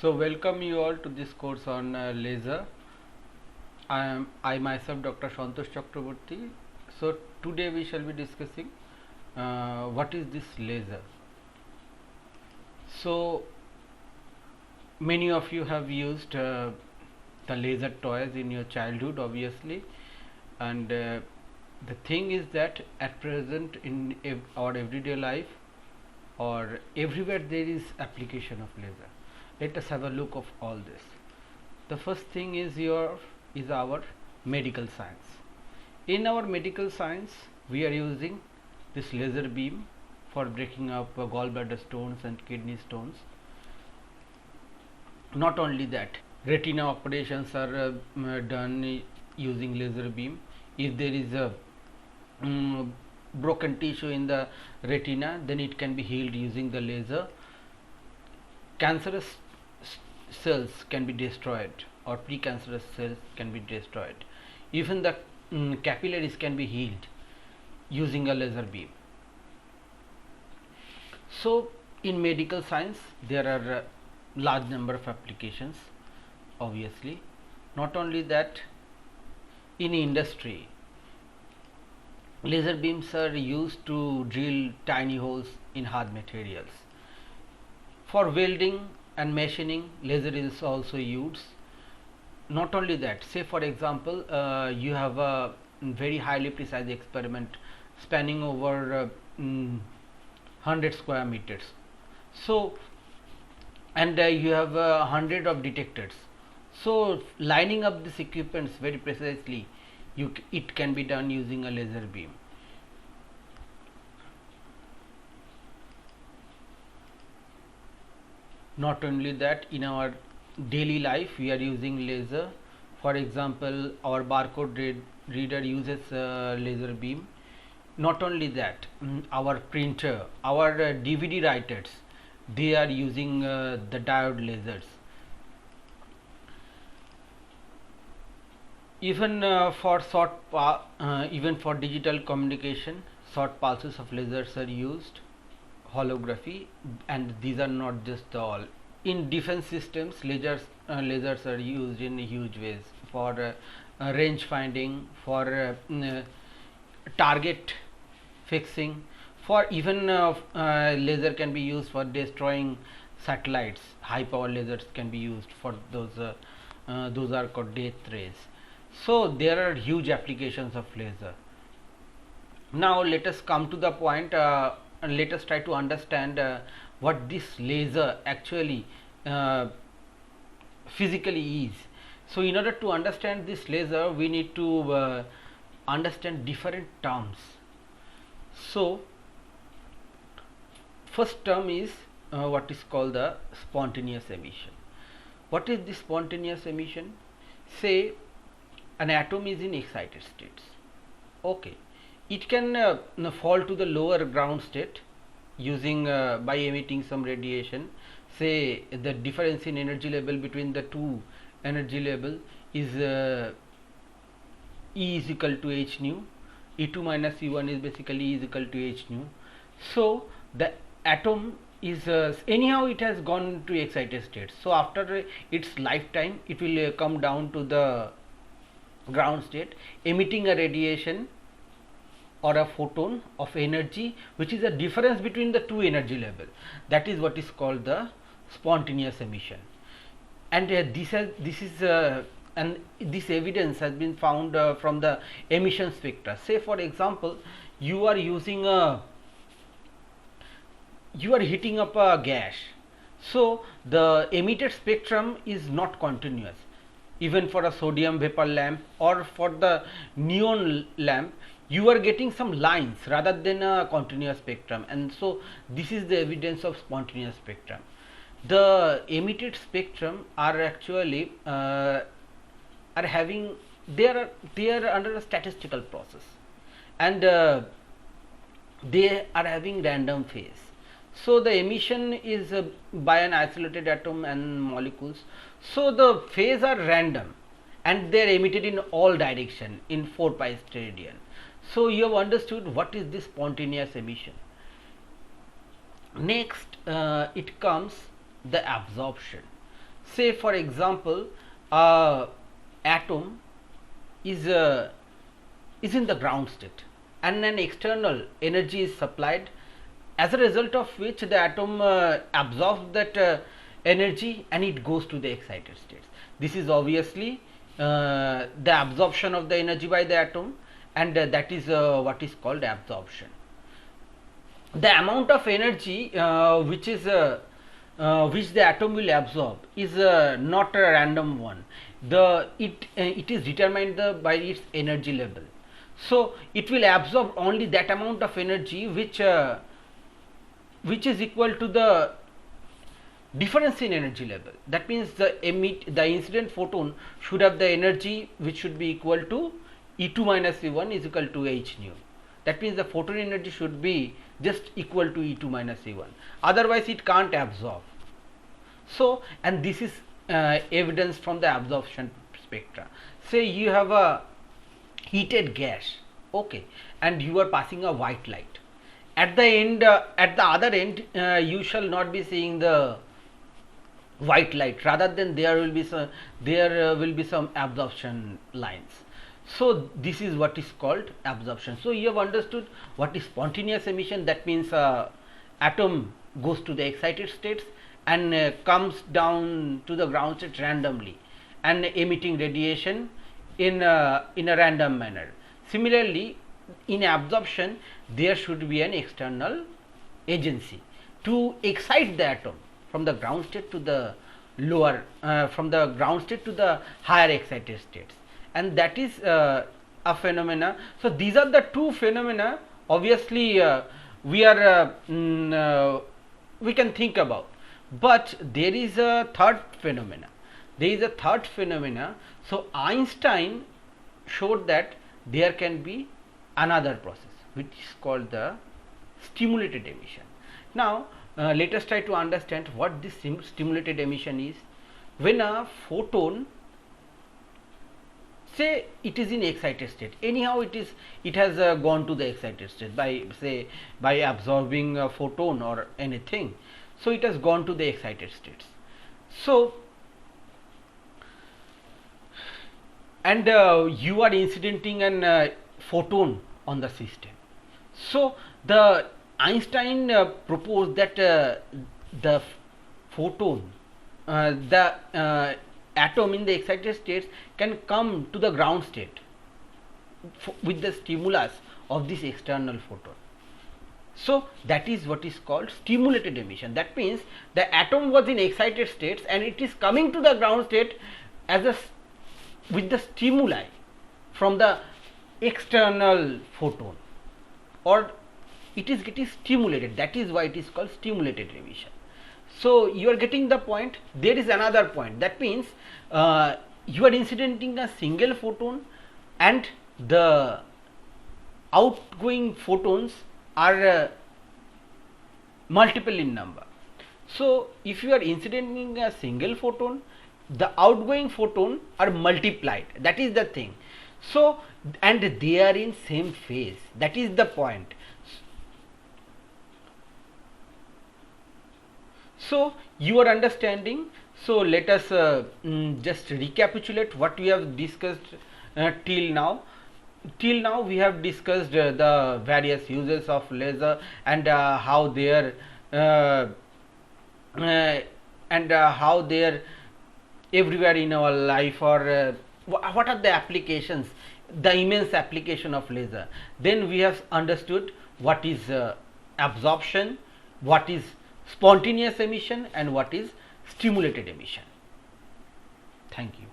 So welcome you all to this course on laser. I myself Dr. Santosh Chakraborty. So today we shall be discussing what is this laser. So many of you have used the laser toys in your childhood, obviously, and the thing is that at present in our everyday life or everywhere there is application of laser. Let us have a look of all this. The first thing is our medical science. In our medical science, we are using this laser beam for breaking up gallbladder stones and kidney stones. Not only that, retina operations are done using laser beam. If there is a broken tissue in the retina, then it can be healed using the laser. Cancerous cells can be destroyed, or precancerous cells can be destroyed. Even the capillaries can be healed using a laser beam. So in medical science there are a large number of applications, obviously. Not only that, in industry laser beams are used to drill tiny holes in hard materials. For welding and machining, laser is also used. Not only that, say for example you have a very highly precise experiment spanning over 100 square meters. So and you have 100 of detectors. So lining up this equipments very precisely, it can be done using a laser beam. Not only that, in our daily life we are using laser. For example, our barcode reader uses laser beam. Not only that, our printer, our DVD writers, they are using the diode lasers. Even even for digital communication, short pulses of lasers are used. Holography, and these are not just all. In defense systems, lasers are used in huge ways for range finding, for target fixing, for even laser can be used for destroying satellites. High power lasers can be used for those are called death rays. So there are huge applications of laser. Now let us come to the point and let us try to understand what this laser actually physically is. So in order to understand this laser, we need to understand different terms. So first term is what is called the spontaneous emission. What is this spontaneous emission? Say an atom is in excited states. Okay, it can fall to the lower ground state using by emitting some radiation. Say the difference in energy level between the two energy level is E is equal to h nu. E2 minus E1 is basically E is equal to h nu. So the atom is anyhow it has gone to excited state. So after its lifetime, it will come down to the ground state, emitting a radiation or a photon of energy, which is a difference between the two energy level. That is what is called the spontaneous emission. And this evidence has been found from the emission spectra. Say for example, you are heating up a gas. So the emitted spectrum is not continuous. Even for a sodium vapor lamp or for the neon lamp, you are getting some lines rather than a continuous spectrum, and so this is the evidence of spontaneous spectrum. The emitted spectrum are actually they are under a statistical process, and they are having random phase. So the emission is by an isolated atom and molecules. So the phase are random and they are emitted in all direction in 4 pi steradian. So you have understood what is this spontaneous emission. Next it comes the absorption. Say for example, atom is in the ground state and an external energy is supplied, as a result of which the atom absorbs that energy and it goes to the excited states. This is obviously the absorption of the energy by the atom, and that is what is called absorption. The amount of energy which the atom will absorb is not a random one. It is determined by its energy level. So it will absorb only that amount of energy which is equal to the difference in energy level. That means the incident photon should have the energy which should be equal to E2 minus E1 is equal to h nu. That means the photon energy should be just equal to E2 minus E1. Otherwise, it can't absorb. So, and this is evidence from the absorption spectra. Say you have a heated gas, okay, and you are passing a white light. At the end, at the other end, you shall not be seeing the white light. Rather than there will be some absorption lines. So this is what is called absorption. So you have understood what is spontaneous emission. That means atom goes to the excited states and comes down to the ground state randomly and emitting radiation in a random manner. Similarly, in absorption there should be an external agency to excite the atom from the ground state to the lower, from the ground state to the higher excited states, and that is a phenomena. So these are the two phenomena obviously we can think about, but there is a third phenomena. So Einstein showed that there can be another process which is called the stimulated emission. Now let us try to understand what this stimulated emission is. When a photon, say it is in excited state, anyhow it has gone to the excited state by absorbing a photon or anything, so it has gone to the excited states. So and you are incidenting an photon on the system. So the Einstein proposed that the photon, the atom in the excited states can come to the ground state with the stimulus of this external photon. So that is what is called stimulated emission. That means the atom was in excited states and it is coming to the ground state with the stimuli from the external photon, or it is getting stimulated. That is why it is called stimulated emission. So you are getting the point. There is another point. That means you are incidenting a single photon and the outgoing photons are multiple in number. So if you are incidenting a single photon, the outgoing photon are multiplied. That is the thing. So and they are in same phase. That is the point. So you are understanding. So let us just recapitulate what we have discussed till now. Till now we have discussed the various uses of laser and how they are everywhere in our life, or what are the applications, the immense application of laser. Then we have understood what is absorption, what is spontaneous emission, and what is stimulated emission. Thank you.